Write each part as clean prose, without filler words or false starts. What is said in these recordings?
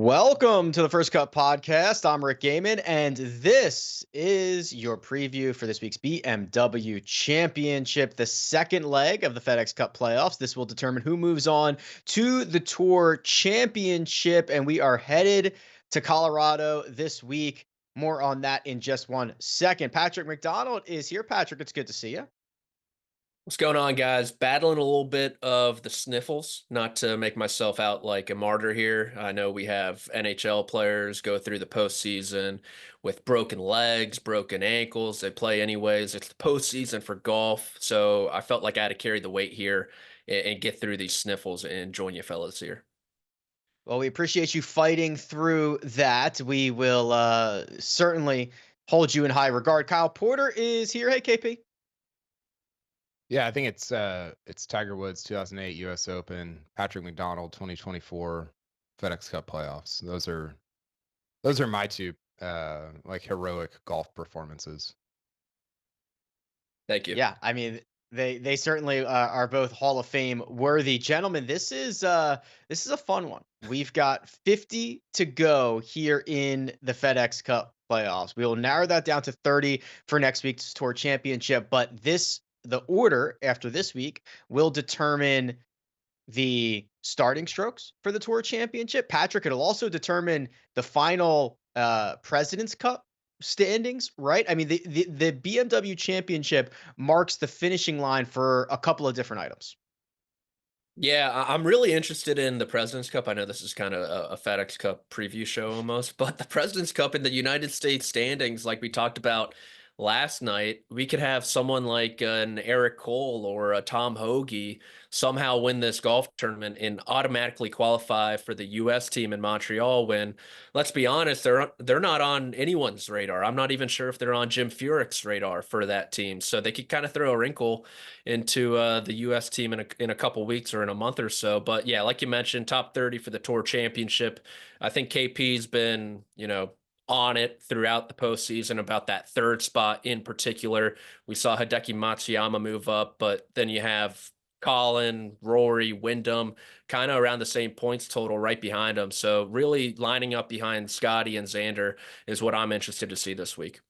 Welcome to the First Cut Podcast. I'm Rick Gehman, and this is your preview for this week's BMW Championship, the second leg of the FedEx Cup playoffs. This will determine who moves on to the Tour Championship, and we are headed to Colorado this week. More on that in just 1 second. Patrick McDonald is here. Patrick, it's good to see you. What's going on, guys? Battling a little bit of the sniffles, not to make myself out like a martyr here. I know we have NHL players go through the postseason with broken legs, broken ankles. They play anyways. It's the postseason for golf. So I felt like I had to carry the weight here and get through these sniffles and join you fellas here. Well, we appreciate you fighting through that. We will certainly hold you in high regard. Kyle Porter is here. Hey, KP. Yeah, I think it's Tiger Woods 2008 US Open, Patrick McDonald 2024 FedEx Cup playoffs. Those are my two like heroic golf performances. Thank you. Yeah, I mean they certainly are both Hall of Fame worthy. Gentlemen, this is a fun one. We've got 50 to go here in the FedEx Cup playoffs. We will narrow that down to 30 for next week's Tour Championship, but the order after this week will determine the starting strokes for the Tour Championship. Patrick, it'll also determine the final President's Cup standings, right? I mean, the BMW Championship marks the finishing line for a couple of different items. Yeah, I'm really interested in the President's Cup. I know this is kind of a FedEx Cup preview show almost, but the President's Cup in the United States standings, like we talked about last night, we could have someone like an Eric Cole or a Tom Hoagie somehow win this golf tournament and automatically qualify for the U.S. team in Montreal when, let's be honest, they're not on anyone's radar. I'm not even sure if they're on Jim Furyk's radar for that team. So they could kind of throw a wrinkle into the U.S. team in a couple weeks or in a month or so. But yeah, like you mentioned, top 30 for the Tour Championship. I think KP's been, on it throughout the postseason about that third spot in particular. We saw Hideki Matsuyama move up, but then you have Colin, Rory, Wyndham, kind of around the same points total right behind them. So really lining up behind Scotty and Xander is what I'm interested to see this week.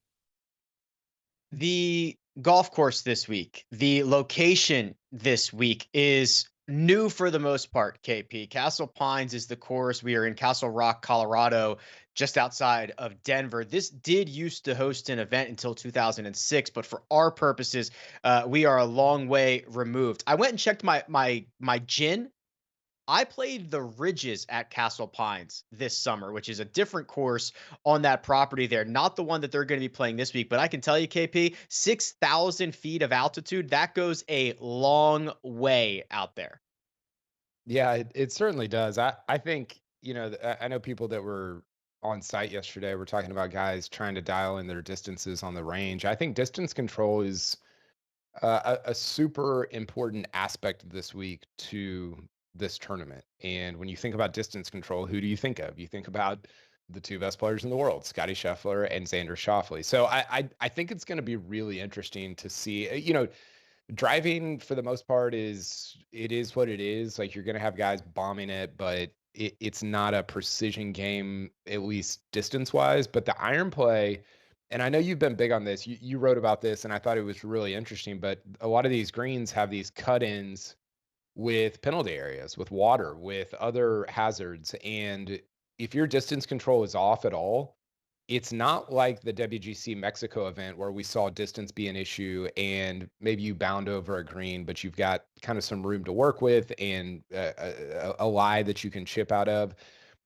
The golf course this week, the location this week is new for the most part, KP. Castle Pines is the course. We are in Castle Rock, Colorado, just outside of Denver. This did used to host an event until 2006, but for our purposes, we are a long way removed. I went and checked my gin. I played the Ridges at Castle Pines this summer, which is a different course on that property there. Not the one that they're going to be playing this week, but I can tell you, KP, 6,000 feet of altitude, that goes a long way out there. Yeah, it certainly does. I think, I know people that were on site yesterday were talking about guys trying to dial in their distances on the range. I think distance control is a super important aspect of this week to this tournament. And when you think about distance control, who do you think of? You think about the two best players in the world, Scotty Scheffler and Xander Schauffele. So I think it's going to be really interesting to see. Driving for the most part is what it is. Like, you're going to have guys bombing it, but it's not a precision game, at least distance wise. But the iron play, and I know you've been big on this. You wrote about this, and I thought it was really interesting. But a lot of these greens have these cut-ins with penalty areas, with water, with other hazards. And if your distance control is off at all, it's not like the WGC Mexico event where we saw distance be an issue and maybe you bound over a green, but you've got kind of some room to work with and a lie that you can chip out of.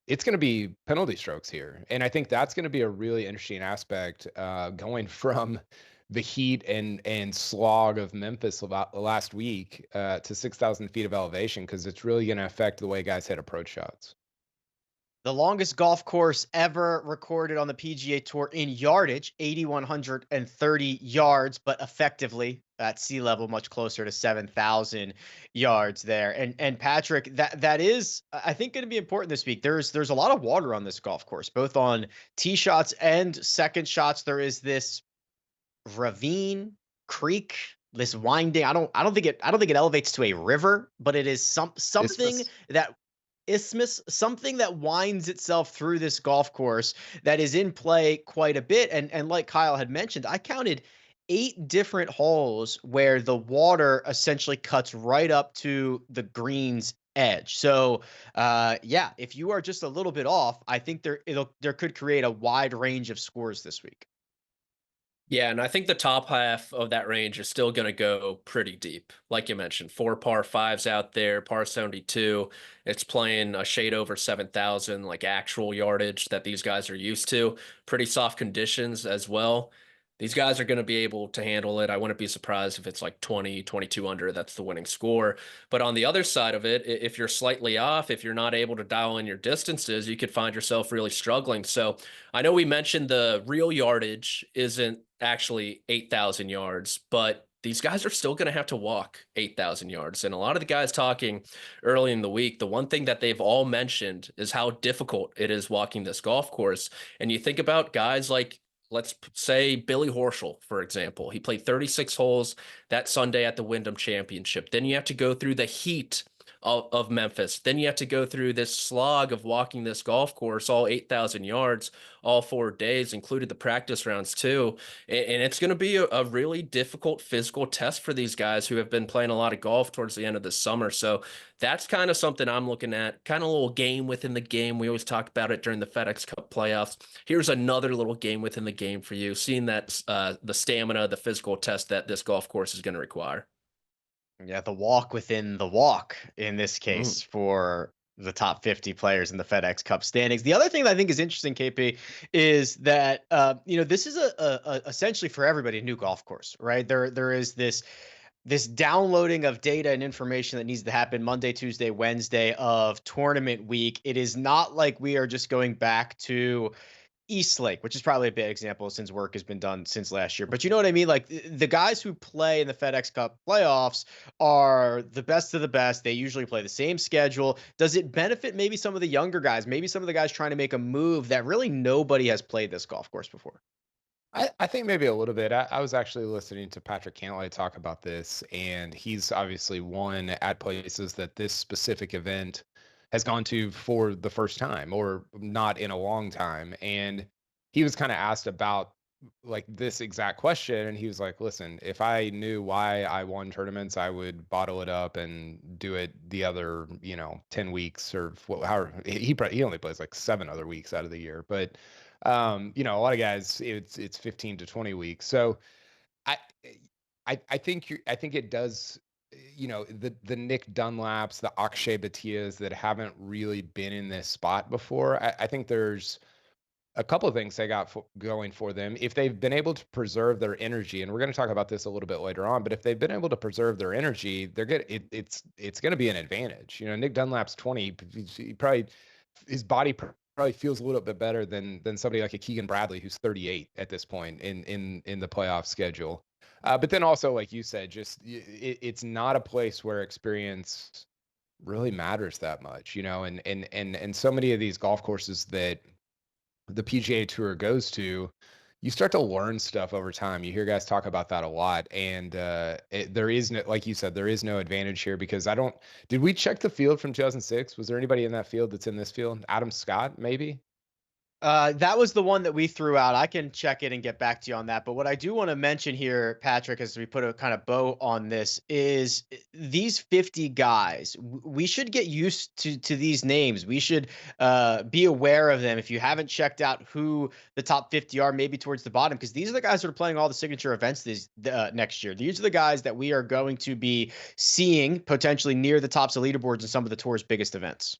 It's going to be penalty strokes here. And I think that's going to be a really interesting aspect going from the heat and slog of Memphis about last week to 6,000 feet of elevation, because it's really going to affect the way guys hit approach shots. The longest golf course ever recorded on the PGA Tour in yardage, 8,130 yards, but effectively at sea level, much closer to 7,000 yards there. And Patrick, that is, I think, going to be important this week. There's a lot of water on this golf course, both on tee shots and second shots. There is this ravine, creek, this winding. I don't think it elevates to a river, but it is something that isthmus, something that winds itself through this golf course that is in play quite a bit. And like Kyle had mentioned, I counted 8 different holes where the water essentially cuts right up to the green's edge. So yeah, if you are just a little bit off, I think there could create a wide range of scores this week. Yeah, and I think the top half of that range is still going to go pretty deep. Like you mentioned, 4 par 5s out there, par 72. It's playing a shade over 7,000, like actual yardage that these guys are used to. Pretty soft conditions as well. These guys are going to be able to handle it. I wouldn't be surprised if it's like 20, 22 under. That's the winning score. But on the other side of it, if you're slightly off, if you're not able to dial in your distances, you could find yourself really struggling. So I know we mentioned the real yardage isn't actually 8,000 yards, but these guys are still going to have to walk 8,000 yards. And a lot of the guys talking early in the week, the one thing that they've all mentioned is how difficult it is walking this golf course. And you think about guys like, let's say Billy Horschel, for example. He played 36 holes that Sunday at the Wyndham Championship. Then you have to go through the heat of Memphis. Then you have to go through this slog of walking this golf course, all 8,000 yards, all 4 days, included the practice rounds too. And it's going to be a really difficult physical test for these guys who have been playing a lot of golf towards the end of the summer. So that's kind of something I'm looking at, kind of a little game within the game. We always talk about it during the FedEx Cup playoffs. Here's another little game within the game for you, seeing that the stamina, the physical test that this golf course is going to require. Yeah, the walk within the walk in this case for the top 50 players in the FedEx Cup standings. The other thing that I think is interesting, KP, is that this is a essentially for everybody a new golf course, right? There is this downloading of data and information that needs to happen Monday, Tuesday, Wednesday of tournament week. It is not like we are just going back to East Lake, which is probably a bad example since work has been done since last year. But you know what I mean? Like the guys who play in the FedEx Cup playoffs are the best of the best. They usually play the same schedule. Does it benefit maybe some of the younger guys, maybe some of the guys trying to make a move that really nobody has played this golf course before? I think maybe a little bit. I was actually listening to Patrick Cantlay talk about this, and he's obviously won at places that this specific event has gone to for the first time or not in a long time. And he was kind of asked about like this exact question. And he was like, listen, if I knew why I won tournaments, I would bottle it up and do it the other, 10 weeks or however. He only plays like 7 other weeks out of the year. But, a lot of guys, it's 15 to 20 weeks. So I, I think I think it does, the Nick Dunlaps, the Akshay Bhatias that haven't really been in this spot before. I think there's a couple of things they got going for them. If they've been able to preserve their energy, and we're going to talk about this a little bit later on, but if they've been able to preserve their energy, they're good. It's going to be an advantage. Nick Dunlap's 20. He probably his body probably feels a little bit better than somebody like a Keegan Bradley who's 38 at this point in the playoff schedule. But then also, like you said, just it's not a place where experience really matters that much, and so many of these golf courses that the PGA Tour goes to, you start to learn stuff over time. You hear guys talk about that a lot, and there is no, like you said, there is no advantage here because did we check the field from 2006? Was there anybody in that field that's in this field? Adam Scott, maybe? That was the one that we threw out. I can check it and get back to you on that. But what I do want to mention here, Patrick, as we put a kind of bow on this, is these 50 guys. We should get used to these names. We should be aware of them. If you haven't checked out who the top 50 are, maybe towards the bottom, because these are the guys that are playing all the signature events next year. These are the guys that we are going to be seeing potentially near the tops of leaderboards in some of the tour's biggest events.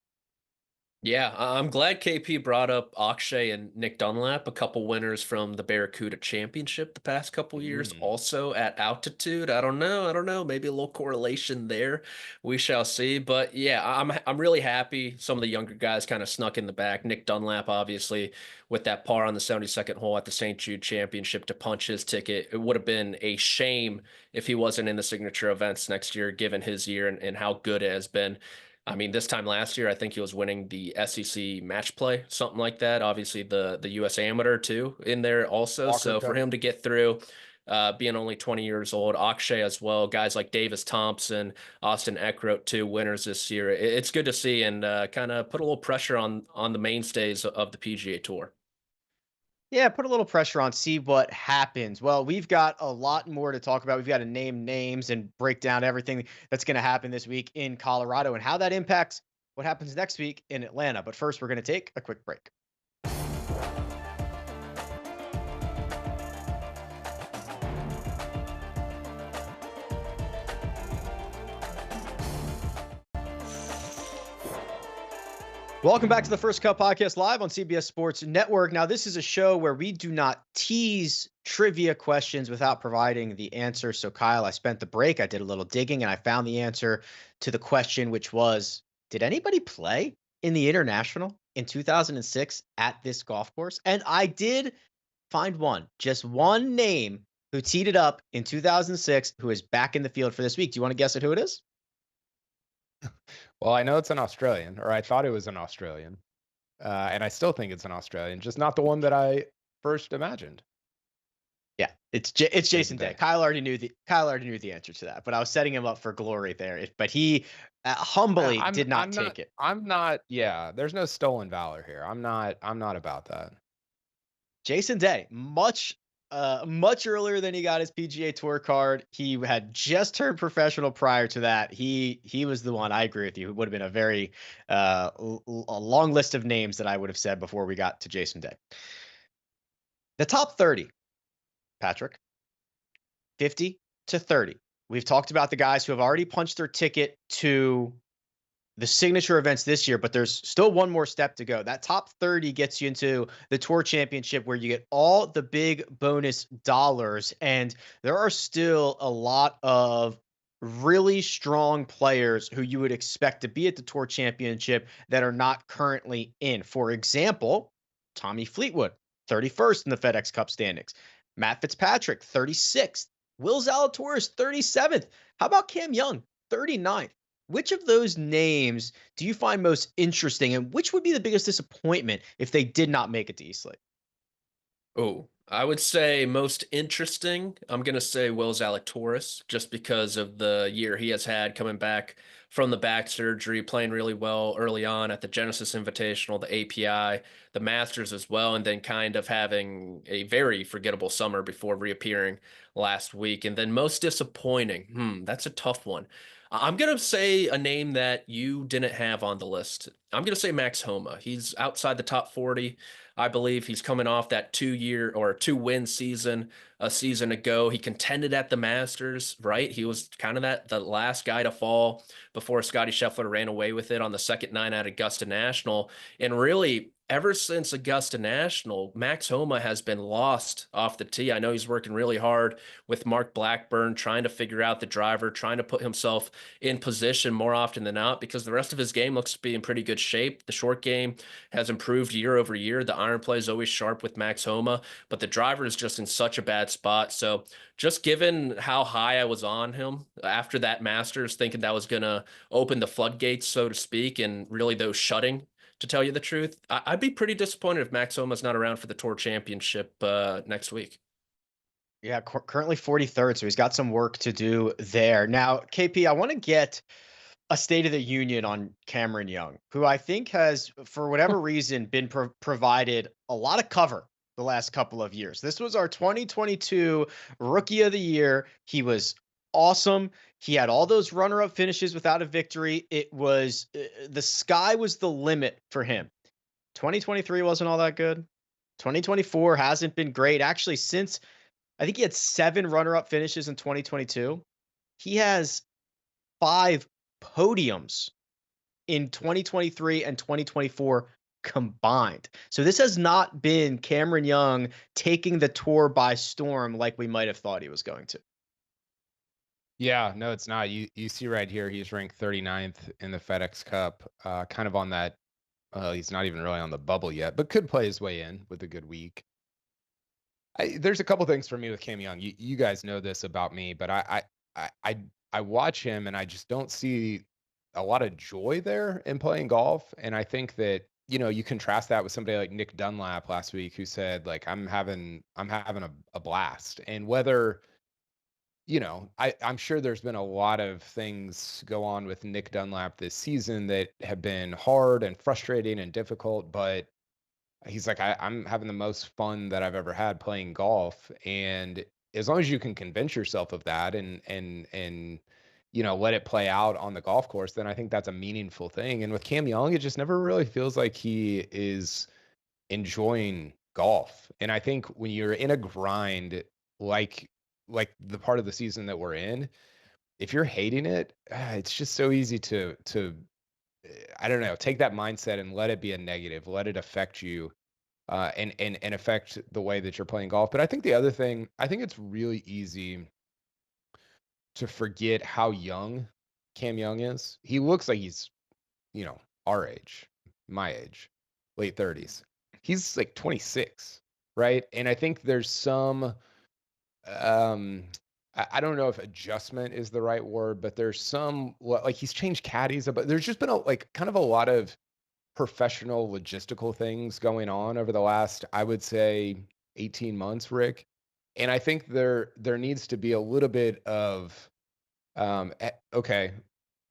Yeah, I'm glad KP brought up Akshay and Nick Dunlap, a couple winners from the Barracuda Championship the past couple years, also at altitude. I don't know, maybe a little correlation there. We shall see. But yeah, I'm really happy some of the younger guys kind of snuck in the back. Nick Dunlap, obviously, with that par on the 72nd hole at the St. Jude Championship to punch his ticket. It would have been a shame if he wasn't in the signature events next year, given his year and how good it has been. I mean, this time last year, I think he was winning the SEC match play, something like that. Obviously, the U.S. Amateur, too, in there also. Walker So Cup. for him to get through being only 20 years old. Akshay as well. Guys like Davis Thompson, Austin Eckroat, 2 winners this year. It's good to see, and kind of put a little pressure on the mainstays of the PGA Tour. Yeah, put a little pressure on, see what happens. Well, we've got a lot more to talk about. We've got to name names and break down everything that's going to happen this week in Colorado and how that impacts what happens next week in Atlanta. But first, we're going to take a quick break. Welcome back to the First Cut Podcast live on CBS Sports Network. Now, this is a show where we do not tease trivia questions without providing the answer. So, Kyle, I spent the break. I did a little digging and I found the answer to the question, which was, did anybody play in the International in 2006 at this golf course? And I did find one, just one name who teed it up in 2006 who is back in the field for this week. Do you want to guess at who it is? Well, I know it's an Australian, or I thought it was an Australian, and I still think it's an Australian, just not the one that I first imagined. Yeah, it's Jason Day. Kyle already knew the answer to that, but I was setting him up for glory there. But he humbly did not take it. I'm not. Yeah, there's no stolen valor here. I'm not about that. Jason Day, much earlier than he got his PGA Tour card. He had just turned professional prior to that. He was the one. I agree with you. It would have been a very a long list of names that I would have said before we got to Jason Day. The top 30, Patrick, 50 to 30. We've talked about the guys who have already punched their ticket to the signature events this year, but there's still one more step to go. That top 30 gets you into the Tour Championship where you get all the big bonus dollars. And there are still a lot of really strong players who you would expect to be at the Tour Championship that are not currently in. For example, Tommy Fleetwood, 31st in the FedEx Cup standings. Matt Fitzpatrick, 36th. Will Zalatoris, 37th. How about Cam Young, 39th? Which of those names do you find most interesting, and which would be the biggest disappointment if they did not make it to East Lake? Oh, I would say most interesting. I'm going to say Will Zalatoris, just because of the year he has had coming back from the back surgery, playing really well early on at the Genesis Invitational, the API, the Masters as well, and then kind of having a very forgettable summer before reappearing last week. And then most disappointing, that's a tough one. I'm going to say a name that you didn't have on the list. I'm going to say Max Homa. He's outside the top 40. I believe he's coming off that 2-win season a season ago. He contended at the Masters, right? He was kind of the last guy to fall before Scottie Scheffler ran away with it on the second 9 at Augusta National. And really, ever since Augusta National, Max Homa has been lost off the tee. I know he's working really hard with Mark Blackburn, trying to figure out the driver, trying to put himself in position more often than not, because the rest of his game looks to be in pretty good shape. The short game has improved year over year. The iron play is always sharp with Max Homa, but the driver is just in such a bad spot. So just given how high I was on him after that Masters, thinking that was going to open the floodgates, so to speak, and really those shutting, to tell you the truth, I'd be pretty disappointed if Max Homa's not around for the Tour Championship next week. Yeah, currently 43rd, so he's got some work to do there. Now, KP, I want to get a State of the Union on Cameron Young, who I think has, for whatever reason, been provided a lot of cover the last couple of years. This was our 2022 Rookie of the Year. He was awesome. He had all those runner-up finishes without a victory. It was the sky was the limit for him. 2023 wasn't all that good. 2024 hasn't been great. Actually, since I think he had 7 runner-up finishes in 2022, he has 5 podiums in 2023 and 2024 combined. So this has not been Cameron Young taking the tour by storm like we might have thought he was going to. Yeah, no, it's not. You see right here, he's ranked 39th in the FedEx Cup, kind of on that. He's not even really on the bubble yet, but could play his way in with a good week. There's a couple things for me with Cam Young. You guys know this about me, but I watch him and I just don't see a lot of joy there in playing golf. And I think that, you contrast that with somebody like Nick Dunlap last week, who said, like, I'm having a blast. And whether, I'm sure there's been a lot of things go on with Nick Dunlap this season that have been hard and frustrating and difficult, but he's like, I'm having the most fun that I've ever had playing golf. And as long as you can convince yourself of that, and let it play out on the golf course, then I think that's a meaningful thing. And with Cam Young, it just never really feels like he is enjoying golf. And I think when you're in a grind, like the part of the season that we're in, if you're hating it, it's just so easy to I don't know, take that mindset and let it be a negative, let it affect you, and affect the way that you're playing golf. But I think the other thing, I think it's really easy to forget how young Cam Young is. He looks like he's, our age, my age, late 30s. He's like 26, right? And I think there's some I don't know if adjustment is the right word, but there's some, like, he's changed caddies, but there's just been kind of a lot of professional logistical things going on over the last, I would say, 18 months, Rick. And I think there needs to be a little bit of okay,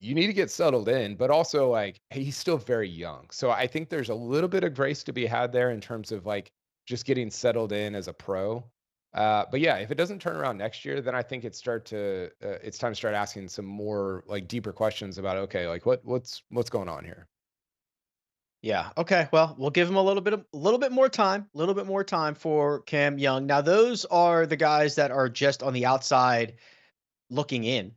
you need to get settled in, but also, like, hey, he's still very young. So I think there's a little bit of grace to be had there in terms of, like, just getting settled in as a pro. But yeah, if it doesn't turn around next year, then I think it's time to start asking some more, like, deeper questions about, okay, like, what's going on here. Yeah. Okay. Well, we'll give him a little bit more time for Cam Young. Now, those are the guys that are just on the outside looking in,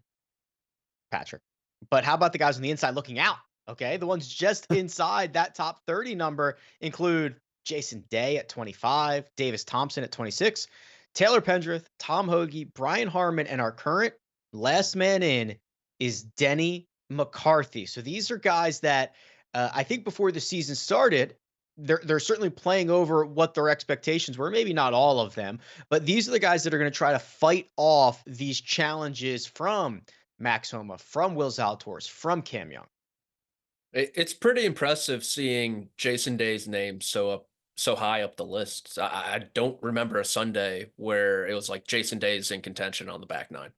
Patrick. But how about the guys on the inside looking out? Okay. The ones just inside that top 30 number include Jason Day at 25, Davis Thompson at 26, Taylor Pendrith, Tom Hoagie, Brian Harmon, and our current last man in is Denny McCarthy. So these are guys that I think before the season started, they're certainly playing over what their expectations were. Maybe not all of them, but these are the guys that are going to try to fight off these challenges from Max Homa, from Will Zalatoris, from Cam Young. It's pretty impressive seeing Jason Day's name so high up the list. I don't remember a Sunday where it was like Jason Day's in contention on the back nine.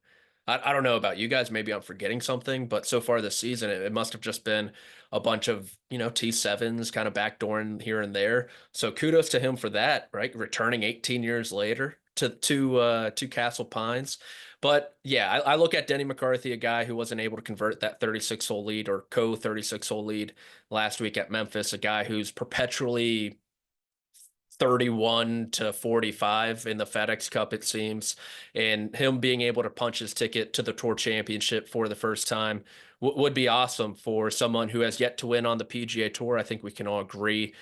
I don't know about you guys. Maybe I'm forgetting something, but so far this season, it must have just been a bunch of, T7s kind of backdooring here and there. So kudos to him for that, right? Returning 18 years later to Castle Pines. But yeah, I look at Denny McCarthy, a guy who wasn't able to convert that 36-hole lead or co-36-hole lead last week at Memphis, a guy who's perpetually 31 to 45 in the FedEx Cup, it seems, and him being able to punch his ticket to the Tour Championship for the first time would be awesome for someone who has yet to win on the PGA Tour. I think we can all agree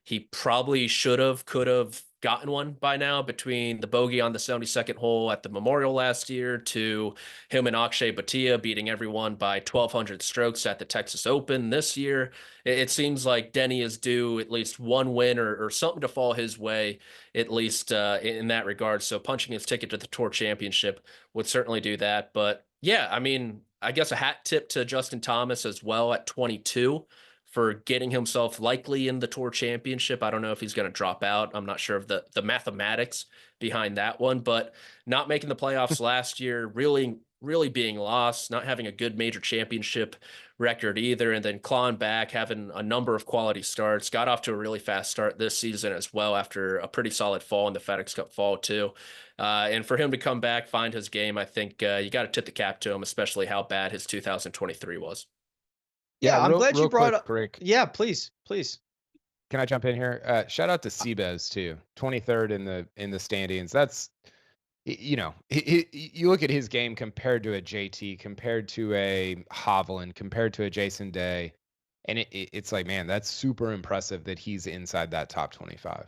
he probably could have gotten one by now, between the bogey on the 72nd hole at the Memorial last year to him and Akshay Bhatia beating everyone by 1,200 strokes at the Texas Open this year. It seems like Denny is due at least one win or something to fall his way, at least in that regard. So punching his ticket to the Tour Championship would certainly do that. But yeah, I mean, I guess a hat tip to Justin Thomas as well at 22 for getting himself likely in the Tour Championship. I don't know if he's going to drop out. I'm not sure of the mathematics behind that one, but not making the playoffs last year, really being lost, not having a good major championship record either, and then clawing back, having a number of quality starts, got off to a really fast start this season as well after a pretty solid fall in the FedEx Cup fall too. And for him to come back, find his game, I think you got to tip the cap to him, especially how bad his 2023 was. Yeah, I'm glad you brought up. Rick. Yeah, please. Can I jump in here? Shout out to CBS too, 23rd in the standings. That's, you look at his game compared to a JT, compared to a Hovland, compared to a Jason Day, and it's like, man, that's super impressive that he's inside that top 25.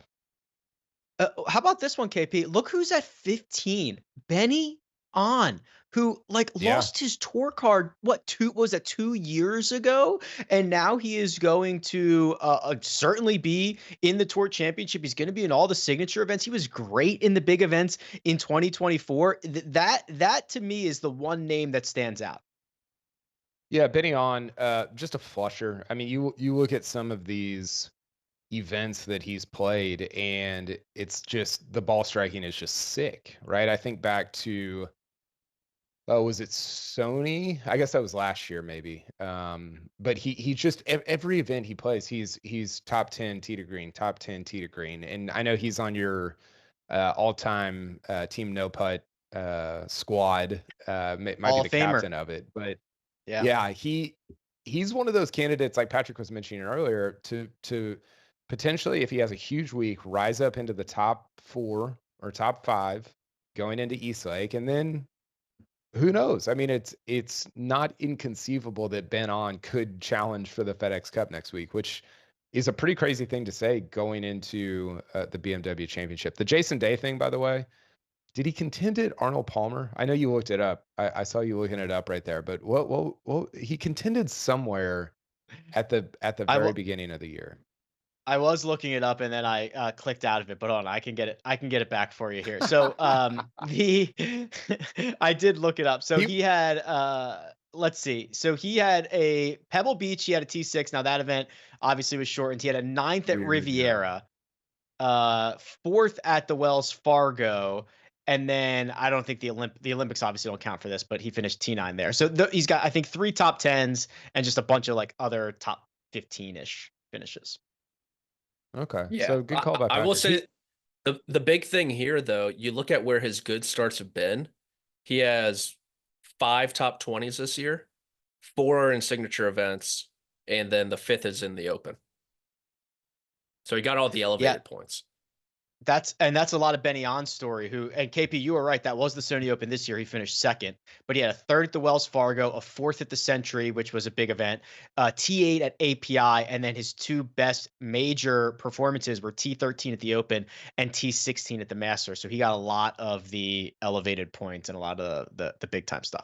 How about this one, KP? Look who's at 15. Benny On, who lost his tour card, 2 years ago? And now he is going to certainly be in the Tour Championship. He's going to be in all the signature events. He was great in the big events in 2024. That to me is the one name that stands out. Yeah, Benny On, just a flusher. I mean, you look at some of these events that he's played, and it's just the ball striking is just sick, right? I think back to was it Sony? I guess that was last year, maybe. But he just every event he plays, he's top 10 tee to green, top 10 tee to green, and I know he's on your all-time team no putt squad. Might Hall be of the Famer. captain of it, but Yeah. yeah, he's one of those candidates, like Patrick was mentioning earlier, to potentially, if he has a huge week, rise up into the top 4 or top 5 going into Eastlake, and then who knows? I mean, it's not inconceivable that Ben On could challenge for the FedEx Cup next week, which is a pretty crazy thing to say going into the BMW Championship. The Jason Day thing, by the way, did he contend at Arnold Palmer? I know you looked it up. I saw you looking it up right there. But well, he contended somewhere at the I very will. beginning of the year. I was looking it up and then I clicked out of it, but hold on, I can get it. I can get it back for you here. So the I did look it up. So He he had let's see. So he had a Pebble Beach. He had a T6. Now that event obviously was shortened. He had a 9th at weird, yeah. Riviera, 4th at the Wells Fargo, and then I don't think the Olympics obviously don't count for this, but he finished T9 there. So he's got I think 3 top 10s and just a bunch of like other top 15-ish finishes. Okay. Yeah, So good call by I will Patrick. say the big thing here, though, you look at where his good starts have been. He has 5 top 20s this year, 4 in signature events, and then the 5th is in the Open. So he got all the elevated points. That's a lot of Benny On's story. And KP, you were right. That was the Sony Open this year. He finished 2nd, but he had a 3rd at the Wells Fargo, a 4th at the Century, which was a big event, T8 at API, and then his 2 best major performances were T13 at the Open and T16 at the Masters. So he got a lot of the elevated points and a lot of the big time stuff.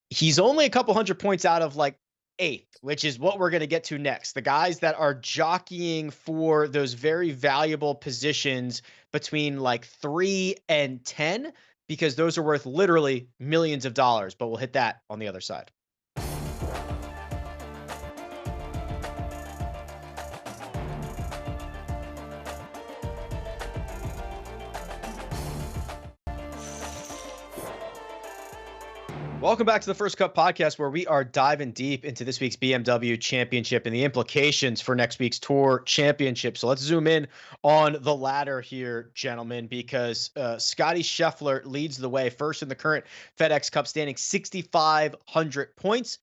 He's only a couple hundred points out of like 8th, which is what we're going to get to next. The guys that are jockeying for those very valuable positions between like 3 and 10, because those are worth literally millions of dollars, but we'll hit that on the other side. Welcome back to the First Cut Podcast, where we are diving deep into this week's BMW Championship and the implications for next week's Tour Championship. So let's zoom in on the ladder here, gentlemen, because Scotty Scheffler leads the way first in the current FedEx Cup standing, 6,500 points.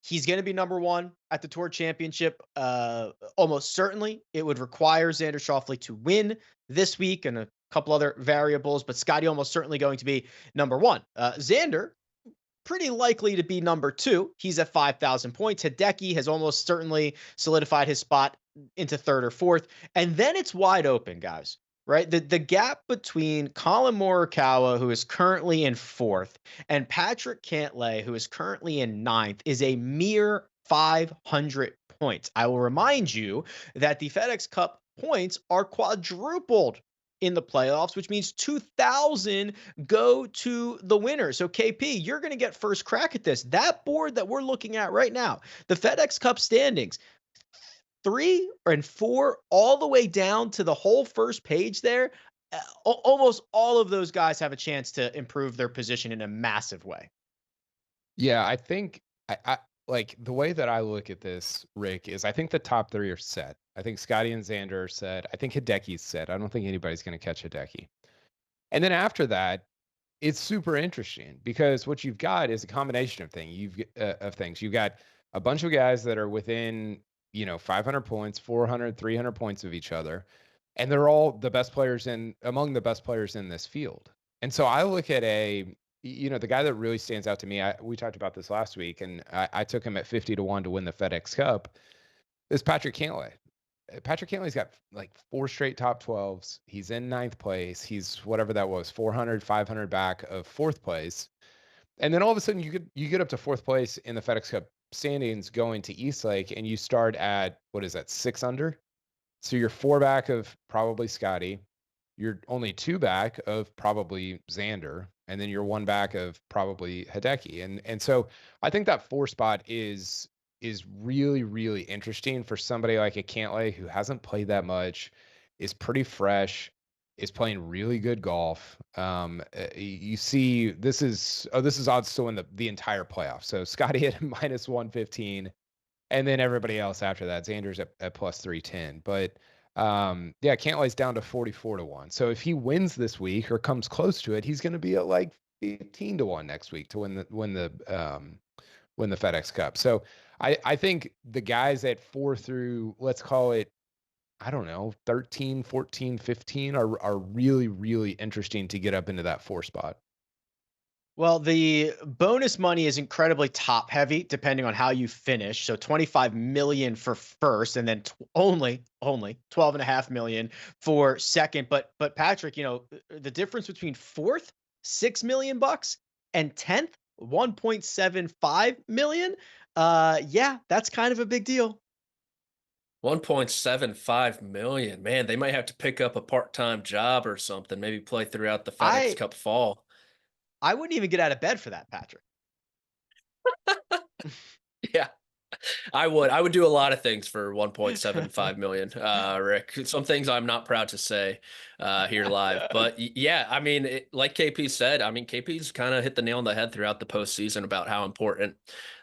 He's going to be number 1 at the Tour Championship. Almost certainly, it would require Xander Schauffele to win this week and a couple other variables, but Scotty almost certainly going to be number 1. Xander, pretty likely to be number 2. He's at 5,000 points. Hideki has almost certainly solidified his spot into 3rd or 4th. And then it's wide open, guys, right? The gap between Colin Morikawa, who is currently in 4th, and Patrick Cantlay, who is currently in 9th, is a mere 500 points. I will remind you that the FedEx Cup points are quadrupled in the playoffs, which means 2,000 go to the winner. So KP, you're going to get first crack at this. That board that we're looking at right now, the FedEx Cup standings, 3 and 4, all the way down to the whole first page there. Almost all of those guys have a chance to improve their position in a massive way. Yeah, I think I like the way that I look at this, Rick, is I think the top 3 are set. I think Scotty and Xander are set. I think Hideki's set. I don't think anybody's going to catch Hideki. And then after that, it's super interesting because what you've got is a combination of things. You've got a bunch of guys that are within, 500 points, 400, 300 points of each other, and they're all the best players among the best players in this field. And so I look at the guy that really stands out to me, we talked about this last week, and I took him at 50 to 1 to win the FedEx Cup, is Patrick Cantlay. Patrick Cantlay's got like 4 straight top 12s. He's in 9th place. He's whatever that was, 400, 500 back of 4th place. And then all of a sudden you get up to 4th place in the FedEx Cup standings going to Eastlake, and you start at, what is that, 6 under? So you're 4 back of probably Scotty. You're only 2 back of probably Xander, and then you're 1 back of probably Hideki. And so I think that 4 spot is is really, really interesting for somebody like a Cantlay who hasn't played that much, is pretty fresh, is playing really good golf. You see, this is odds to win the entire playoff. So Scotty at -115, and then everybody else after that. Xander's at +310. But yeah, Cantlay's down to 44-1. So if he wins this week or comes close to it, he's going to be at like 15-1 next week to win the FedEx Cup. So I think the guys at 4 through, let's call it, I don't know, 13, 14, 15 are really, really interesting to get up into that 4 spot. Well, the bonus money is incredibly top heavy depending on how you finish. So 25 million for first, and then only 12.5 million for second. But Patrick, the difference between fourth, $6 million, and 10th, 1.75 million. Yeah, that's kind of a big deal. 1.75 million. Man, they might have to pick up a part-time job or something, maybe play throughout the FedEx Cup fall. I wouldn't even get out of bed for that, Patrick. Yeah, I would do a lot of things for 1.75 million, Rick. Some things I'm not proud to say here live, but yeah, I mean, like KP said, I mean, KP's kind of hit the nail on the head throughout the postseason about how important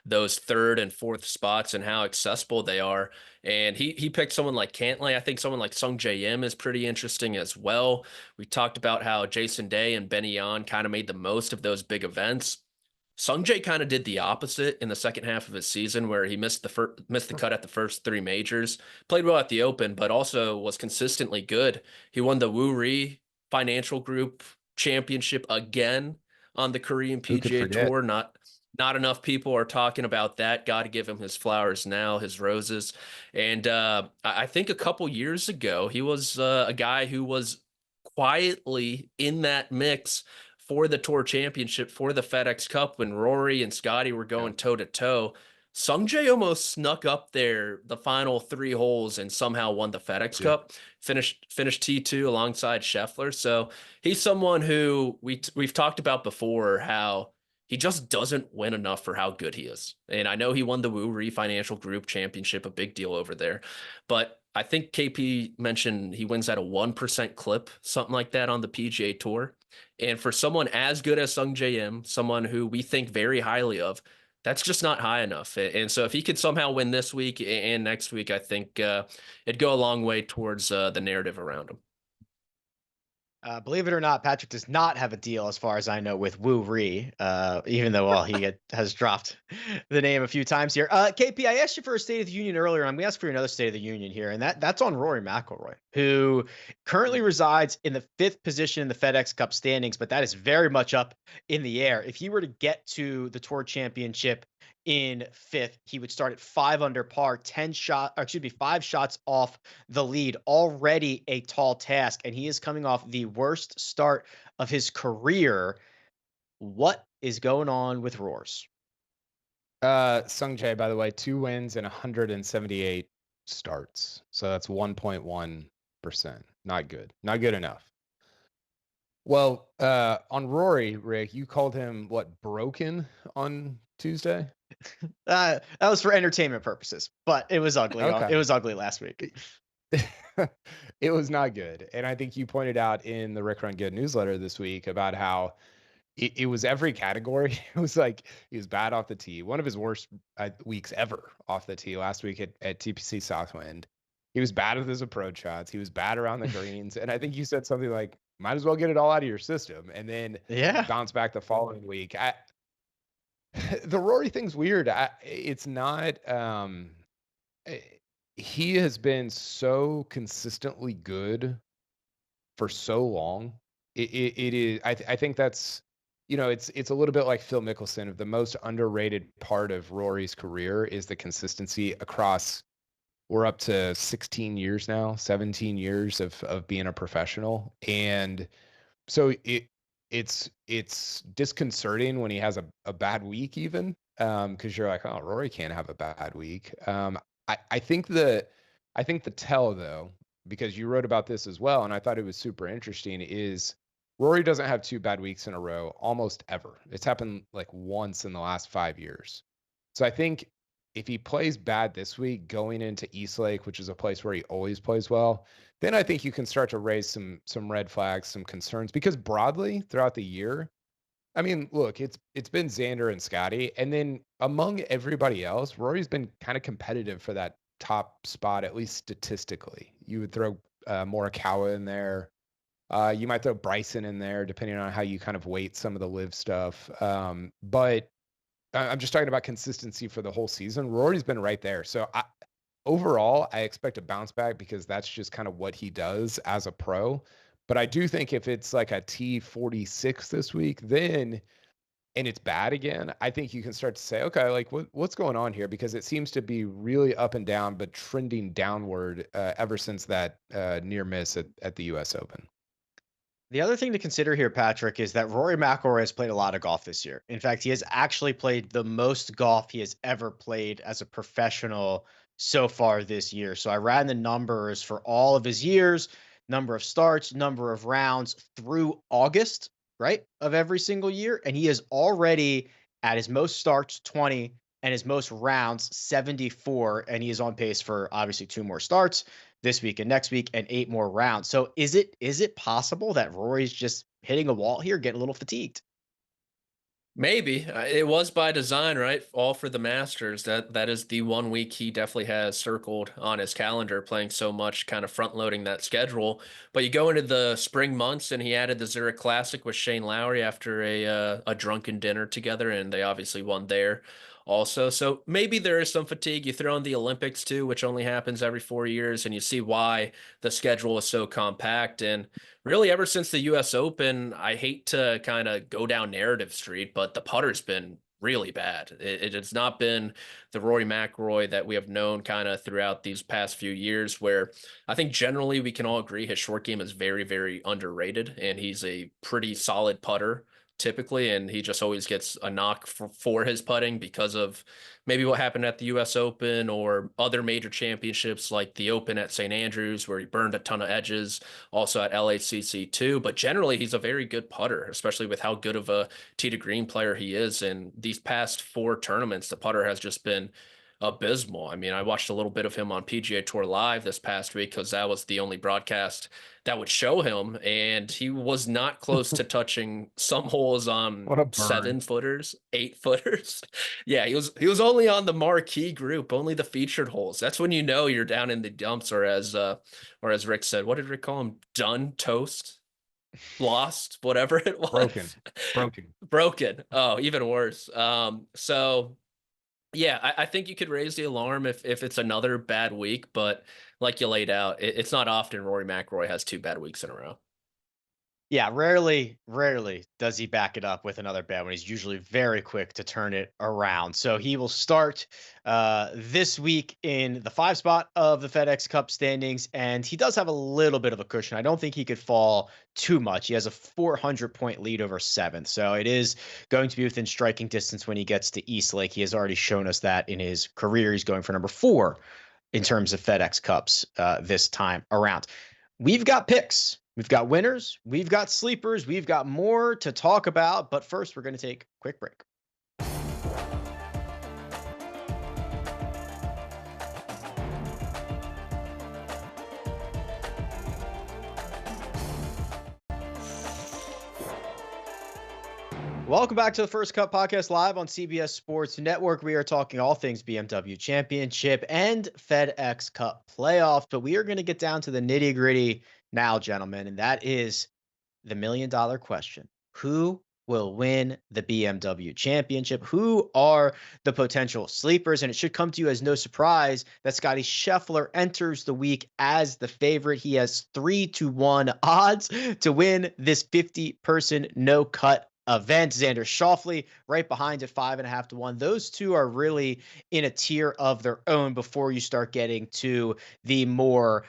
those third and fourth spots and how accessible they are. And he picked someone like Cantlay. I think someone like Sung J M is pretty interesting as well. We talked about how Jason Day and Benny Yan kind of made the most of those big events. Sungjae kind of did the opposite in the second half of his season, where he missed the cut at the first 3 majors, played well at the Open, but also was consistently good. He won the Woo Ri Financial Group Championship again on the Korean PGA Tour. Not enough people are talking about that. Got to give him his flowers now, his roses. And I think a couple years ago, he was a guy who was quietly in that mix for the Tour Championship, for the FedEx Cup, when Rory and Scotty were going toe-to-toe. Sungjae almost snuck up there the final 3 holes and somehow won the FedEx Cup. Finished T2 alongside Scheffler. So he's someone who we've talked about before, how he just doesn't win enough for how good he is. And I know he won the Woo Ri Financial Group Championship, a big deal over there. But I think KP mentioned he wins at a 1% clip, something like that on the PGA Tour. And for someone as good as Sung J M, someone who we think very highly of, that's just not high enough. And so if he could somehow win this week and next week, I think it'd go a long way towards the narrative around him. Believe it or not, Patrick does not have a deal, as far as I know, with Woo Ri, even though he has dropped the name a few times here. KP, I asked you for a State of the Union earlier. I'm going to ask for another State of the Union here, and that's on Rory McIlroy, who currently resides in the 5th position in the FedEx Cup standings, but that is very much up in the air. If he were to get to the Tour Championship in 5th, he would start at 5 under par, 5 shots off the lead. Already a tall task, and he is coming off the worst start of his career. What is going on with Roars? Sung Jae, by the way, 2 wins and 178 starts. So that's 1.1%. Not good. Not good enough. Well, on Rory, Rick, you called him broken on Tuesday? That was for entertainment purposes, but it was ugly. Okay. It was ugly last week. It was not good. And I think you pointed out in the Rick Run Good newsletter this week about how it was every category. It was like he was bad off the tee. One of his worst weeks ever off the tee last week at TPC Southwind. He was bad with his approach shots. He was bad around the greens. And I think you said something like, might as well get it all out of your system. And then bounce back the following week. The Rory thing's weird. It's not. He has been so consistently good for so long. It is. I think that's. It's a little bit like Phil Mickelson. The most underrated part of Rory's career is the consistency across. We're up to 16 years now, 17 years of being a professional, and so it's disconcerting when he has a bad week, even because you're like, oh, Rory can't have a bad week. I think the tell, though, because you wrote about this as well, and I thought it was super interesting, is Rory doesn't have 2 bad weeks in a row almost ever. It's happened like once in the last 5 years. So I think if he plays bad this week going into Eastlake, which is a place where he always plays well, then I think you can start to raise some red flags, some concerns, because broadly throughout the year, I mean, look, it's been Xander and Scotty, and then among everybody else, Rory's been kind of competitive for that top spot, at least statistically. You would throw Morikawa in there. You might throw Bryson in there, depending on how you kind of weight some of the live stuff. But I'm just talking about consistency for the whole season. Rory's been right there. So overall, I expect a bounce back because that's just kind of what he does as a pro. But I do think if it's like a T46 this week, then and it's bad again, I think you can start to say, okay, like what's going on here? Because it seems to be really up and down, but trending downward ever since that near miss at the U.S. Open. The other thing to consider here, Patrick, is that Rory McIlroy has played a lot of golf this year. In fact, he has actually played the most golf he has ever played as a professional so far this year. So I ran the numbers for all of his years, number of starts, number of rounds through August, right, of every single year. And he is already at his most starts, 20, and his most rounds, 74. And he is on pace for obviously 2 more starts this week and next week and 8 more rounds. So is it possible that Rory's just hitting a wall here, getting a little fatigued? Maybe it was by design, right? All for the Masters. That is the 1 week he definitely has circled on his calendar, playing so much, kind of front loading that schedule. But you go into the spring months, and he added the Zurich Classic with Shane Lowry after a drunken dinner together, and they obviously won there also. So maybe there is some fatigue. You throw in the Olympics too, which only happens every 4 years, and you see why the schedule is so compact. And really, ever since the U.S. Open, I hate to kind of go down narrative street, but the putter's been really bad. It has not been the Rory McIlroy that we have known kind of throughout these past few years, where I think generally we can all agree his short game is very, very underrated, and he's a pretty solid putter typically, and he just always gets a knock for his putting because of maybe what happened at the US Open or other major championships like the Open at St. Andrews, where he burned a ton of edges, also at LACC too. But generally, he's a very good putter, especially with how good of a tee to green player he is. And these past 4 tournaments, the putter has just been abysmal. I mean, I watched a little bit of him on PGA Tour Live this past week because that was the only broadcast that would show him, and he was not close to touching some holes on What a burn. 7-footers, 8-footers. Yeah, he was only on the marquee group, only the featured holes. That's when you know you're down in the dumps, or as Rick said, what did Rick call him? Done, toast, lost, whatever it was. Broken. Oh, even worse. So yeah, I think you could raise the alarm if it's another bad week, but like you laid out, it's not often Rory McIlroy has 2 bad weeks in a row. Yeah, rarely does he back it up with another bad one. He's usually very quick to turn it around. So he will start this week in the 5 spot of the FedEx Cup standings, and he does have a little bit of a cushion. I don't think he could fall too much. He has a 400-point lead over 7th, so it is going to be within striking distance when he gets to Eastlake. He has already shown us that in his career. He's going for number 4 in terms of FedEx Cups this time around. We've got picks. We've got winners, we've got sleepers, we've got more to talk about, but first we're going to take a quick break. Welcome back to the First Cut Podcast live on CBS Sports Network. We are talking all things BMW Championship and FedEx Cup playoffs, but we are going to get down to the nitty-gritty now, gentlemen, and that is the million-dollar question. Who will win the BMW Championship? Who are the potential sleepers? And it should come to you as no surprise that Scotty Scheffler enters the week as the favorite. He has 3-1 odds to win this 50-person no-cut event. Xander Schauffele right behind at 5.5-1. Those two are really in a tier of their own before you start getting to the more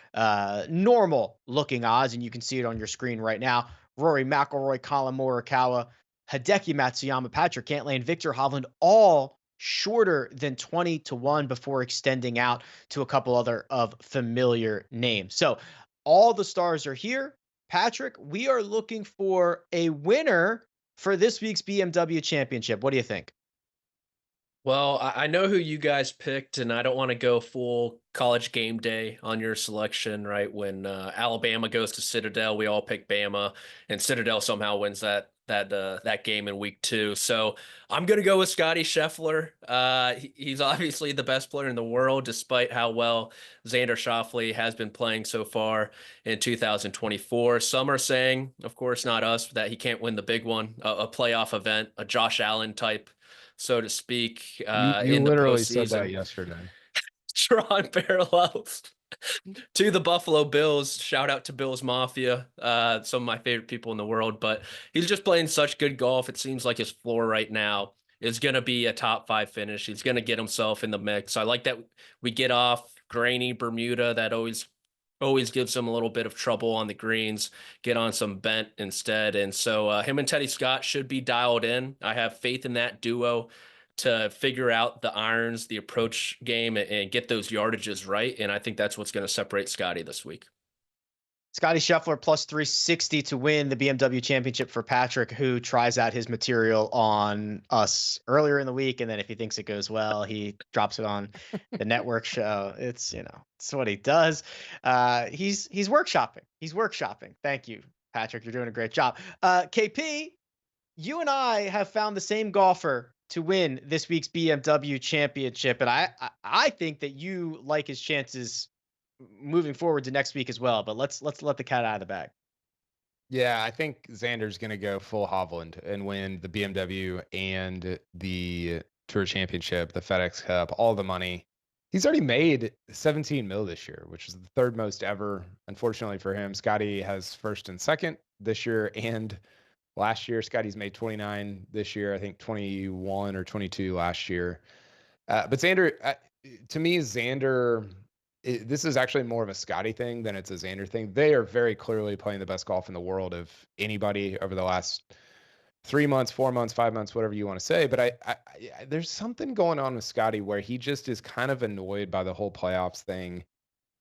normal looking odds. And you can see it on your screen right now. Rory McIlroy, Collin Morikawa, Hideki Matsuyama, Patrick Cantlay, and Victor Hovland, all shorter than 20-1 before extending out to a couple other of familiar names. So all the stars are here. Patrick, we are looking for a winner for this week's BMW Championship. What do you think? Well, I know who you guys picked, and I don't want to go full college game day on your selection, right? When Alabama goes to Citadel, we all pick Bama, and Citadel somehow wins that game in week 2. So I'm gonna go with Scotty Scheffler. He's obviously the best player in the world, despite how well Xander Schauffele has been playing so far in 2024. Some are saying, of course, not us, that he can't win the big one, a playoff event, a Josh Allen type, so to speak, You in the literally said that postseason. yesterday. Drawing parallels to the Buffalo Bills. Shout out to Bills Mafia, some of my favorite people in the world. But he's just playing such good golf. It seems like his floor right now is going to be a top 5 finish. He's going to get himself in the mix. I like that we get off grainy Bermuda that always gives him a little bit of trouble on the greens, get on some bent instead. And so him and Teddy Scott should be dialed in. I have faith in that duo to figure out the irons, the approach game, and get those yardages right. And I think that's what's going to separate Scotty this week. Scotty Scheffler plus 360 to win the BMW Championship for Patrick, who tries out his material on us earlier in the week. And then if he thinks it goes well, he drops it on the network show. It's what he does. He's workshopping. He's workshopping. Thank you, Patrick. You're doing a great job. KP, you and I have found the same golfer to win this week's BMW Championship. And I think that you like his chances moving forward to next week as well, but let's let the cat out of the bag. Yeah, I think Xander's going to go full Hovland and win the BMW and the Tour Championship, the FedEx Cup, all the money. He's already made 17 mil this year, which is the third most ever. Unfortunately for him, Scotty has first and second this year and last year. Scotty's made 29 this year, I think 21 or 22 last year. But Xander, to me, Xander, this is actually more of a Scotty thing than it's a Xander thing. They are very clearly playing the best golf in the world of anybody over the last 3 months, 4 months, 5 months, whatever you want to say. But I there's something going on with Scotty where he just is kind of annoyed by the whole playoffs thing.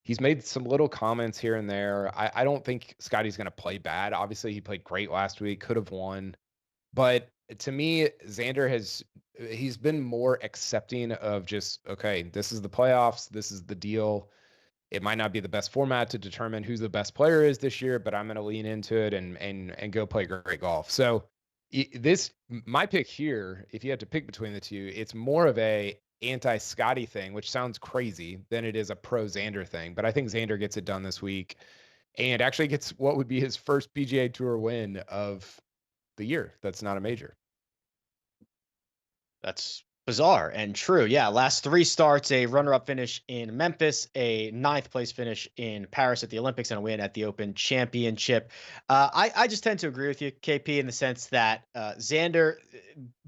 He's made some little comments here and there. I don't think Scotty's going to play bad. Obviously, he played great last week, could have won. But to me, Xander he's been more accepting of just, okay, this is the playoffs. This is the deal. It might not be the best format to determine who the best player is this year, but I'm going to lean into it and go play great golf. So my pick here, if you had to pick between the two, it's more of a anti-Scotty thing, which sounds crazy, than it is a pro Xander thing. But I think Xander gets it done this week and actually gets what would be his first PGA Tour win of the year. That's not a major. That's bizarre and true. Yeah, last 3 starts, a runner-up finish in Memphis, a 9th place finish in Paris at the Olympics, and a win at the Open Championship. I just tend to agree with you, KP, in the sense that Xander,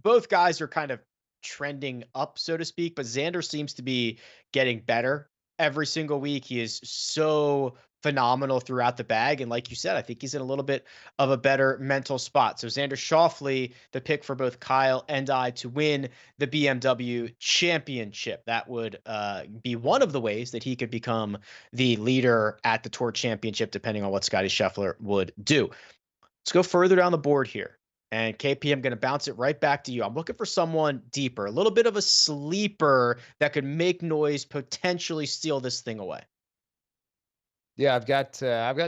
both guys are kind of trending up, so to speak, but Xander seems to be getting better every single week. He is so phenomenal throughout the bag. And like you said, I think he's in a little bit of a better mental spot. So Xander Schauffele, the pick for both Kyle and I to win the BMW Championship. That would be one of the ways that he could become the leader at the Tour Championship, depending on what Scotty Scheffler would do. Let's go further down the board here. And KP, I'm going to bounce it right back to you. I'm looking for someone deeper, a little bit of a sleeper that could make noise, potentially steal this thing away. Yeah, I've got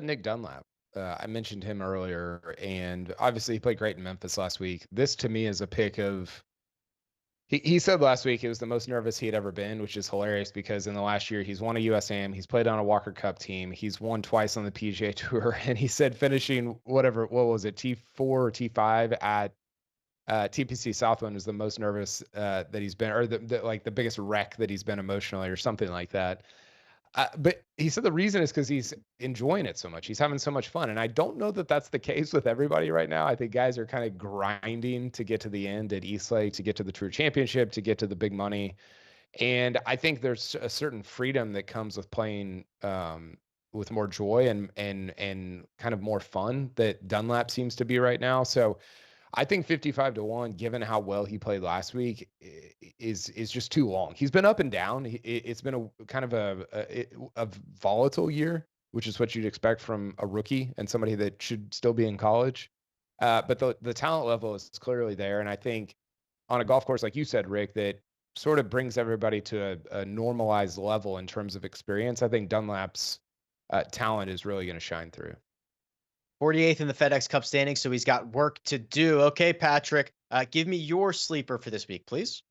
Nick Dunlap. I mentioned him earlier, and obviously he played great in Memphis last week. This to me is a pick of. He said last week it was the most nervous he had ever been, which is hilarious because in the last year he's won a USAM, he's played on a Walker Cup team, he's won twice on the PGA Tour, and he said finishing what was it, T4 or T5 at TPC Southwind was the most nervous that he's been, or the biggest wreck that he's been emotionally, or something like that. But he said the reason is because he's enjoying it so much. He's having so much fun. And I don't know that that's the case with everybody right now. I think guys are kind of grinding to get to the end at Eastlake, to get to the Tour Championship, to get to the big money. And I think there's a certain freedom that comes with playing with more joy and kind of more fun that Dunlap seems to be right now. So I think 55-1, given how well he played last week, is just too long. He's been up and down. It's been a kind of a volatile year, which is what you'd expect from a rookie and somebody that should still be in college. But the talent level is clearly there. And I think on a golf course, like you said, Rick, that sort of brings everybody to a normalized level in terms of experience, I think Dunlap's talent is really going to shine through. 48th in the FedEx Cup standings, so he's got work to do. Okay, Patrick, give me your sleeper for this week, please.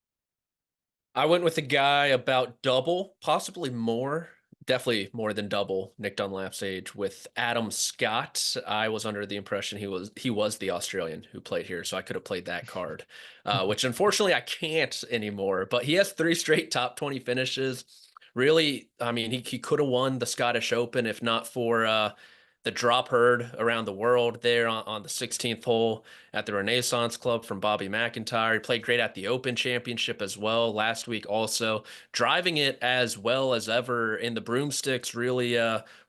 I went with a guy about double, possibly more, definitely more than double Nick Dunlap's age, with Adam Scott. I was under the impression he was the Australian who played here, so I could have played that card, which unfortunately I can't anymore. But he has 3 straight top 20 finishes. Really, I mean, he could have won the Scottish Open if not for the drop heard around the world there on the 16th hole at the Renaissance Club from Bobby McIntyre. He played great at the Open Championship as well last week, also driving it as well as ever in the broomsticks, really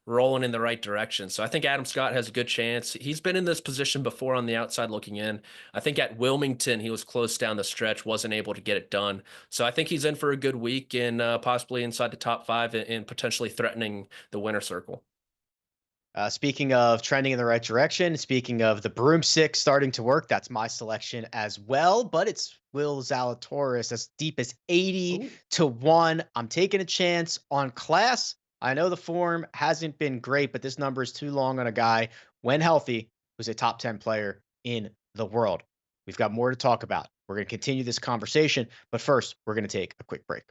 rolling in the right direction. So I think Adam Scott has a good chance. He's been in this position before on the outside looking in. I think at Wilmington, he was close down the stretch, wasn't able to get it done. So I think he's in for a good week and possibly inside the top 5 and potentially threatening the winner circle. Speaking of trending in the right direction, speaking of the broomstick starting to work, that's my selection as well. But it's Will Zalatoris as deep as 80 to 1. I'm taking a chance on class. I know the form hasn't been great, but this number is too long on a guy, when healthy, who's a top 10 player in the world. We've got more to talk about. We're going to continue this conversation, but first, we're going to take a quick break.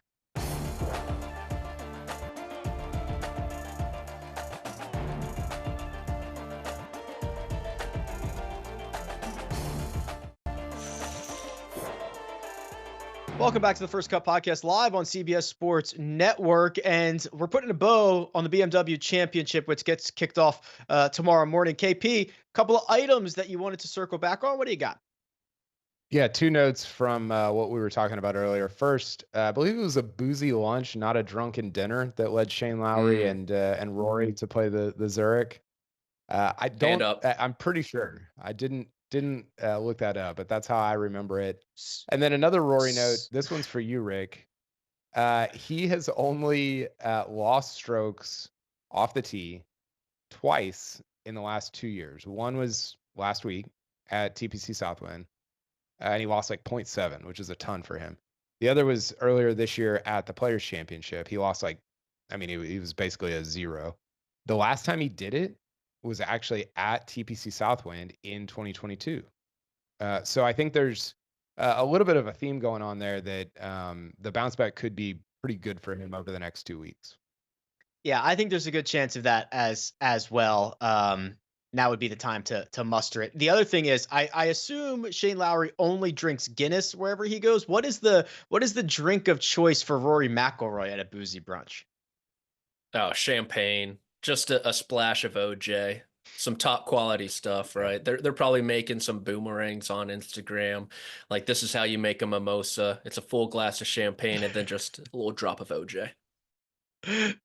Welcome back to the First Cut Podcast live on CBS Sports Network. And we're putting a bow on the BMW Championship, which gets kicked off tomorrow morning. KP, a couple of items that you wanted to circle back on. What do you got? Yeah, 2 notes from what we were talking about earlier. First, I believe it was a boozy lunch, not a drunken dinner, that led Shane Lowry and Rory to play the Zurich. I'm pretty sure. I didn't look that up, but that's how I remember it. And then another Rory note. This one's for you, Rick. He has only lost strokes off the tee twice in the last 2 years. One was last week at TPC Southwind, and he lost like 0.7, which is a ton for him. The other was earlier this year at the Players Championship. He lost he was basically a 0. The last time he did it was actually at TPC Southwind in 2022. So I think there's a little bit of a theme going on there that the bounce back could be pretty good for him over the next 2 weeks. Yeah, I think there's a good chance of that as well. Now would be the time to muster it. The other thing is, I assume Shane Lowry only drinks Guinness wherever he goes. What is the drink of choice for Rory McIlroy at a boozy brunch? Oh, champagne. Just a splash of OJ, some top quality stuff, right? They're probably making some boomerangs on Instagram. Like, this is how you make a mimosa. It's a full glass of champagne and then just a little drop of OJ.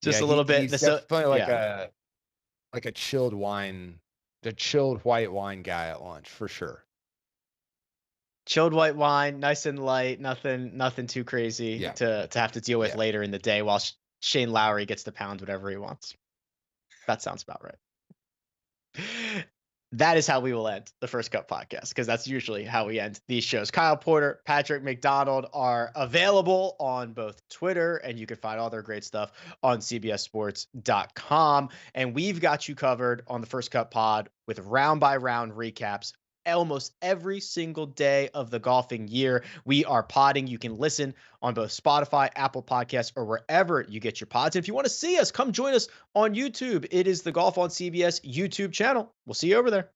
Just a little bit. He's definitely like a chilled wine, the chilled white wine guy at lunch for sure. Chilled white wine, nice and light, nothing too crazy to have to deal with later in the day while Shane Lowry gets to pound whatever he wants. That sounds about right. That is how we will end the First Cut Podcast, because that's usually how we end these shows. Kyle Porter, Patrick McDonald are available on both Twitter, and you can find all their great stuff on cbssports.com. And we've got you covered on the First Cut Pod with round-by-round recaps almost every single day of the golfing year. We are podding. You can listen on both Spotify, Apple Podcasts, or wherever you get your pods. And if you want to see us, come join us on YouTube. It is the Golf on CBS YouTube channel. We'll see you over there.